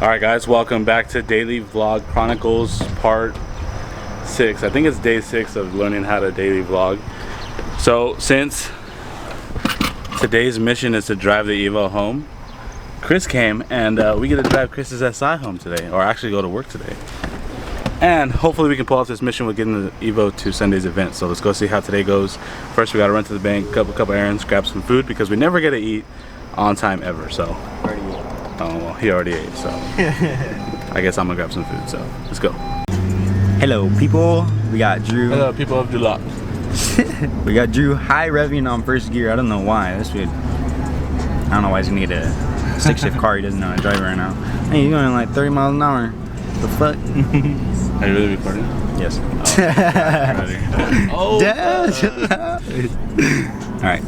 Alright guys, welcome back to Daily Vlog Chronicles Part 6. I think it's day 6 of learning how to daily vlog. So since today's mission is to drive the Evo home, Chris came and we get to drive Chris's SI home today, or actually go to work today. And hopefully we can pull off this mission with getting the Evo to Sunday's event. So let's go see how today goes. First we gotta run to the bank, couple errands, grab some food because we never get to eat on time ever. So oh, well, he already ate, so I guess I'm gonna grab some food, so let's go. Hello people, we got Drew. Hello people of Dulot. We got Drew high revving on first gear. I don't know why. This dude, I don't know why he's gonna get a stick shift car he doesn't know how to drive right now. Hey, he's going like 30 miles an hour. The fuck? Are you really recording? Yes. Oh, Alright,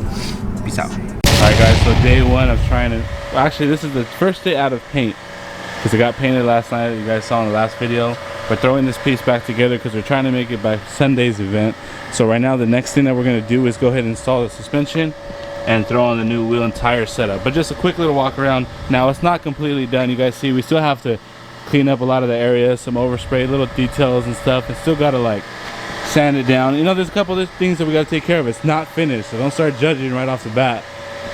peace out. Alright guys, so day 1 of trying to, well, actually this is the first day out of paint because it got painted last night. You guys saw in the last video. We're throwing this piece back together because we're trying to make it by Sunday's event. So right now the next thing that we're going to do is go ahead and install the suspension and throw on the new wheel and tire setup. But just a quick little walk around. Now it's not completely done. You guys see we still have to clean up a lot of the areas, some overspray, little details and stuff, and still got to like sand it down. You know, there's a couple of things that we got to take care of. It's not finished, so don't start judging right off the bat,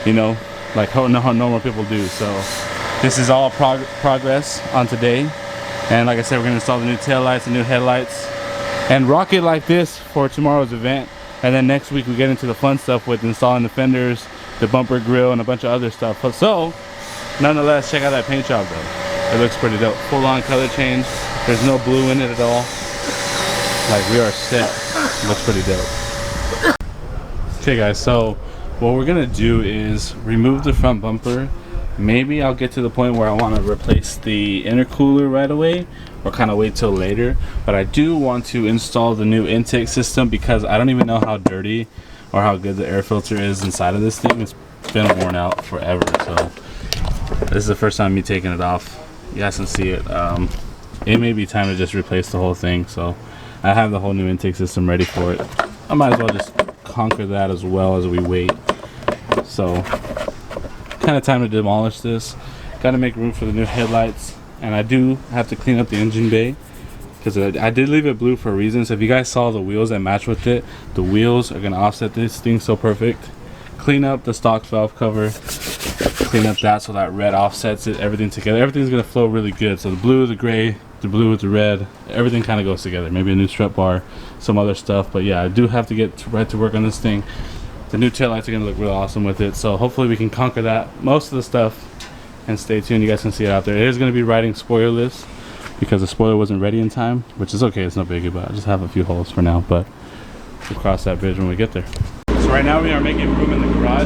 you know, like how normal people do. So this is all progress on today. And like I said, we're going to install the new taillights and new headlights and rock it like this for tomorrow's event. And then next week we get into the fun stuff with installing the fenders, the bumper grill, and a bunch of other stuff. But so nonetheless, check out that paint job though. It looks pretty dope. Full on color change. There's no blue in it at all. Like, we are set. It looks pretty dope. Okay guys, so what we're gonna do is remove the front bumper. Maybe I'll get to the point where I want to replace the intercooler right away, or kind of wait till later. But I do want to install the new intake system because I don't even know how dirty or how good the air filter is inside of this thing. It's been worn out forever, so this is the first time me taking it off. You guys can see it. It may be time to just replace the whole thing, so I have the whole new intake system ready for it. I might as well just conquer that as well as we wait. So kind of time to demolish this. Got to make room for the new headlights, and I do have to clean up the engine bay because I did leave it blue for a reason. So if you guys saw the wheels that match with it, the wheels are going to offset this thing so perfect. Clean up the stock valve cover, clean up that so that red offsets it, everything together. Everything's going to flow really good. So the blue, the gray, the blue with the red, everything kind of goes together. Maybe a new strut bar, some other stuff, but yeah, I do have to get right to work on this thing. The new taillights are going to look really awesome with it, so hopefully we can conquer that, most of the stuff, and stay tuned. You guys can see it out there. It is going to be riding spoilerless because the spoiler wasn't ready in time, which is okay, it's no biggie, but I just have a few holes for now, but we'll cross that bridge when we get there. So right now we are making room in the garage.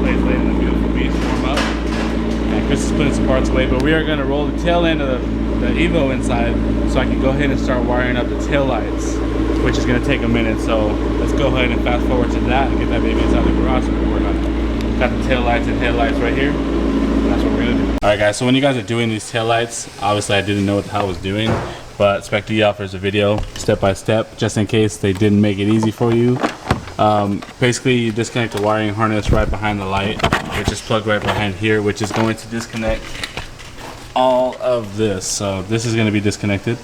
Blade's laying in the beautiful beach to warm up, and Chris is putting some parts away, but we are going to roll the tail end of the Evo inside so I can go ahead and start wiring up the tail lights, which is going to take a minute. So let's go ahead and fast forward to that and get that baby inside the garage so we can work on it. Got the tail lights and headlights right here. That's what we're going to do. Alright guys, so when you guys are doing these tail lights, obviously I didn't know what the hell I was doing, but Spec D offers a video step by step just in case they didn't make it easy for you. Basically you disconnect the wiring harness right behind the light, which is plugged right behind here, which is going to disconnect all of this. So this is going to be disconnected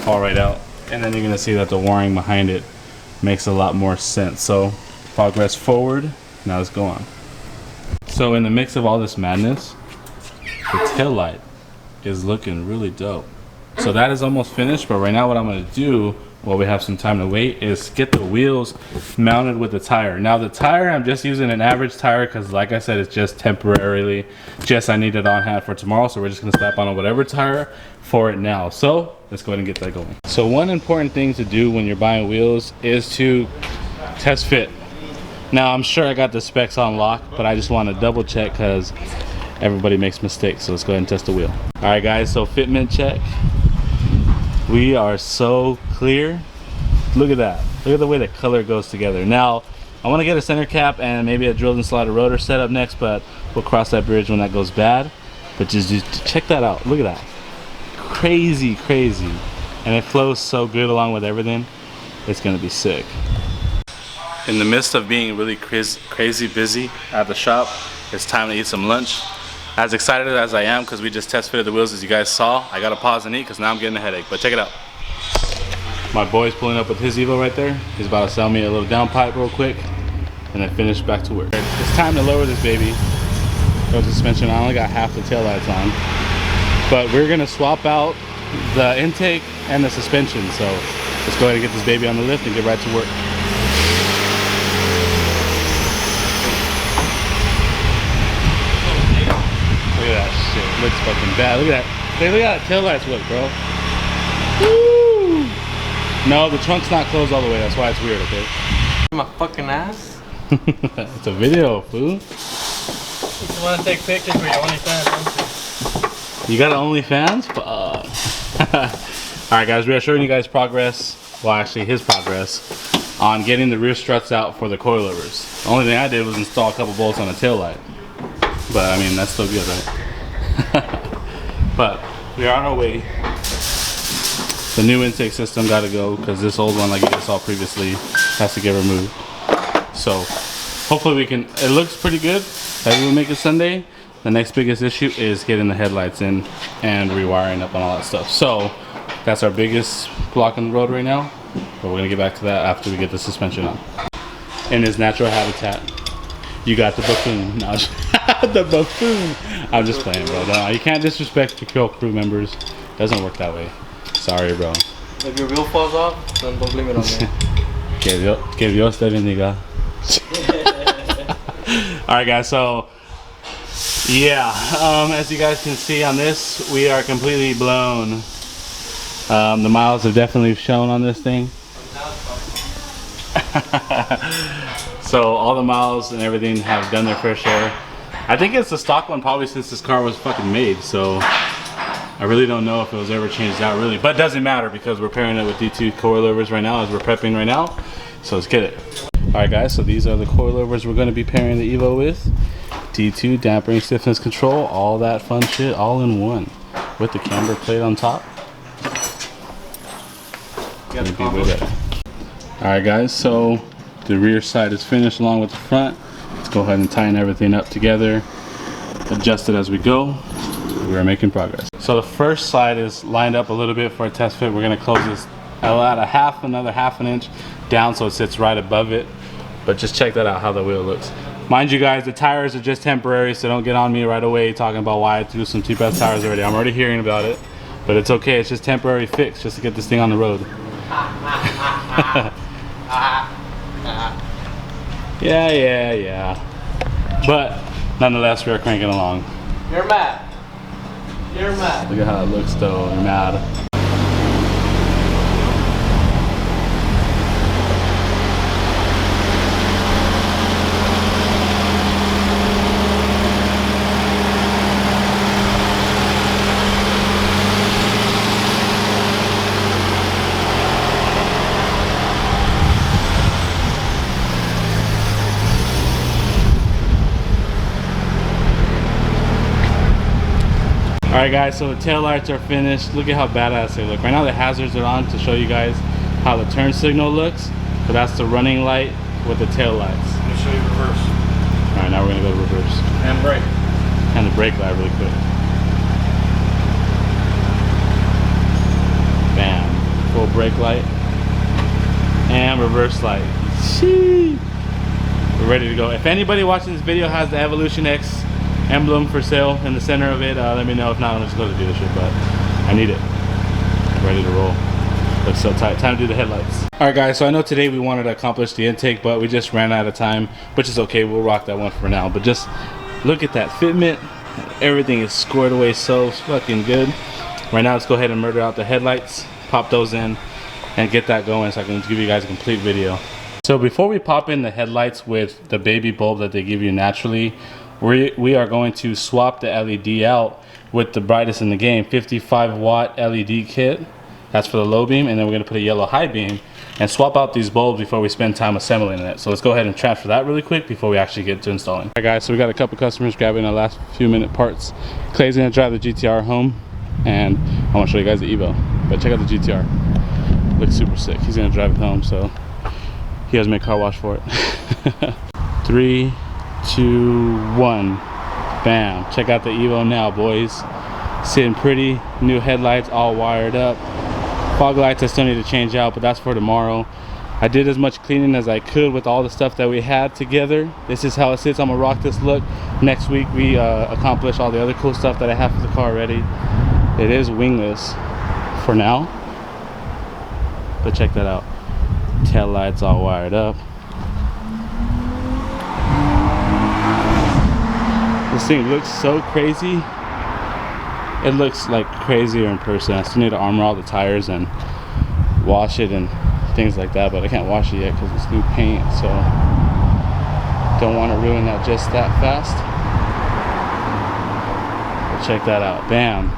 all right out, and then you're going to see that the wiring behind it makes a lot more sense. So progress forward. Now let's go on. So in the mix of all this madness, the tail light is looking really dope. So that is almost finished, but right now what I'm going to do while we have some time to wait is get the wheels mounted with the tire. Now the tire, I'm just using an average tire because like I said, it's just temporarily, just I need it on hand for tomorrow, so we're just going to slap on whatever tire for it now. So let's go ahead and get that going. So one important thing to do when you're buying wheels is to test fit. Now I'm sure I got the specs on lock, but I just want to double check because everybody makes mistakes. So let's go ahead and test the wheel. All right guys, so fitment check. We are so clear. Look at that. Look at the way the color goes together. Now I want to get a center cap and maybe a drilled and slotted rotor set up next, but we'll cross that bridge when that goes bad. But just check that out. Look at that. Crazy, crazy. And it flows so good along with everything. It's gonna be sick. In the midst of being really crazy busy at the shop, it's time to eat some lunch. As excited as I am because we just test fitted the wheels as you guys saw, I gotta pause and eat because now I'm getting a headache. But check it out. My boy's pulling up with his Evo right there. He's about to sell me a little downpipe real quick and then finish back to work. It's time to lower this baby. Throw the suspension. I only got half the tail lights on. But we're gonna swap out the intake and the suspension. So let's go ahead and get this baby on the lift and get right to work. Look at that shit. Looks fucking bad. Look at that. Hey, look at that tail lights look, bro. Woo! No, the trunk's not closed all the way. That's why it's weird, okay? My fucking ass. It's a video, fool. You just want to take pictures for your OnlyFans, don't you? You got an OnlyFans? Fuck. Alright guys, we are showing you guys progress, well actually his progress, on getting the rear struts out for the coilovers. The only thing I did was install a couple bolts on the tail light. But I mean, that's still good, right? But we are on our way. The new intake system got to go because this old one, like you guys saw previously, has to get removed. So hopefully we can, it looks pretty good. Maybe we'll make it Sunday. The next biggest issue is getting the headlights in and rewiring up on all that stuff. So that's our biggest block on the road right now. But we're gonna get back to that after we get the suspension on. In his natural habitat, you got the buffoon. No, the buffoon. I'm just playing, bro. No, you can't disrespect your crew members. Doesn't work that way. Sorry, bro. If your wheel falls off, then don't blame it on me. Que Dios te bendiga. Alright guys, so yeah, as you guys can see on this, we are completely blown. The miles have definitely shown on this thing. So all the miles and everything have done their fair share. I think it's the stock one probably since this car was fucking made, so I really don't know if it was ever changed out really, but it doesn't matter because we're pairing it with D2 coilovers right now as we're prepping right now. So let's get it. Alright guys, so these are the coilovers we're going to be pairing the Evo with. D2, dampering, stiffness control, all that fun shit all in one. With the camber plate on top. Alright guys, so the rear side is finished along with the front. Let's go ahead and tighten everything up together. Adjust it as we go. We are making progress. So the first side is lined up a little bit for a test fit. We're going to close this at another half an inch down so it sits right above it. But just check that out, how the wheel looks. Mind you guys, the tires are just temporary, so don't get on me right away talking about why I threw some cheap ass tires already. I'm already hearing about it, but it's okay. It's just temporary fix just to get this thing on the road. Yeah. But nonetheless, we're cranking along. You're mad. You're mad. Look at how it looks though, you're mad. Alright guys, so the tail lights are finished. Look at how badass they look. Right now the hazards are on to show you guys how the turn signal looks. But that's the running light with the tail lights. Let me show you reverse. Alright, now we're gonna go to reverse. And brake. And the brake light really quick. Bam. Full brake light. And reverse light. Sheesh. We're ready to go. If anybody watching this video has the Evolution X emblem for sale in the center of it, let me know. If not, I'm just going to do the dealership, but I need it. Ready to roll. Looks so tight. Time to do the headlights. Alright guys, so I know today we wanted to accomplish the intake, but we just ran out of time, which is okay. We'll rock that one for now. But just look at that fitment. Everything is scored away so fucking good. Right now, let's go ahead and murder out the headlights, pop those in, and get that going so I can give you guys a complete video. So before we pop in the headlights with the baby bulb that they give you naturally, we are going to swap the LED out with the brightest in the game, 55 watt LED kit. That's for the low beam, and then we're going to put a yellow high beam and swap out these bulbs before we spend time assembling it. So let's go ahead and transfer that really quick before we actually get to installing. Alright guys, so we got a couple customers grabbing the last few minute parts. Clay's going to drive the GTR home, and I want to show you guys the Evo. But check out the GTR. Looks super sick. He's going to drive it home, so he has to make car wash for it. 3, 2, 1. Bam, check out the Evo now, boys. Sitting pretty, new headlights all wired up. Fog lights I still need to change out, but that's for tomorrow. I did as much cleaning as I could with all the stuff that we had together. This is how it sits. I'm gonna rock this look. Next week we accomplish all the other cool stuff that I have for the car already. It is wingless for now, but check that out. Tail lights all wired up. This thing looks so crazy. It looks like crazier in person. I still need to armor all the tires and wash it and things like that, but I can't wash it yet because it's new paint, so don't want to ruin that just that fast. But check that out. Bam.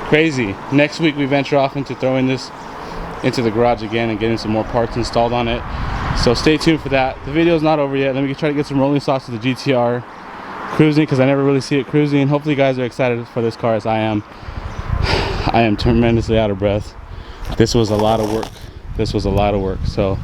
Crazy. Next week we venture off into throwing this into the garage again and getting some more parts installed on it, so stay tuned for that. The video's not over yet. Let me try to get some rolling stops to the GTR cruising, because I never really see it cruising. Hopefully you guys are excited for this car as I am. I am tremendously out of breath. This was a lot of work. This was a lot of work, so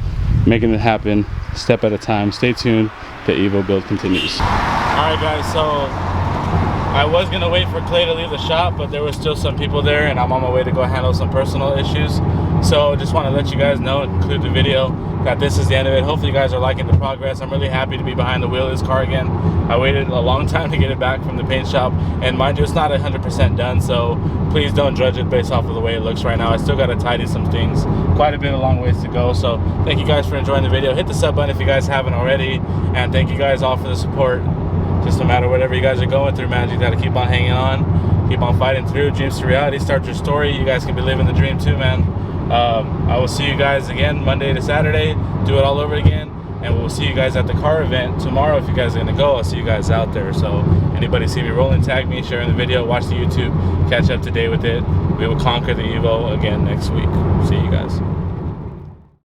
making it happen step at a time. Stay tuned. The Evo build continues. All right guys, so I was gonna wait for Clay to leave the shop, but there was still some people there and I'm on my way to go handle some personal issues. So just want to let you guys know, include the video, that this is the end of it. Hopefully you guys are liking the progress. I'm really happy to be behind the wheel of this car again. I waited a long time to get it back from the paint shop, and mind you, it's not 100% done, so please don't judge it based off of the way it looks right now. I still got to tidy some things. Quite a bit, a long ways to go. So thank you guys for enjoying the video. Hit the sub button if you guys haven't already, and thank you guys all for the support. Just no matter whatever you guys are going through, man, you got to keep on hanging on, keep on fighting through. Dreams to reality. Start your story. You guys can be living the dream too, man. I will see you guys again Monday to Saturday, do it all over again, and we'll see you guys at the car event tomorrow. If you guys are gonna go, I'll see you guys out there. So anybody see me rolling, tag me, sharing the video, watch the YouTube, catch up to date with it. We will conquer the Evo again next week.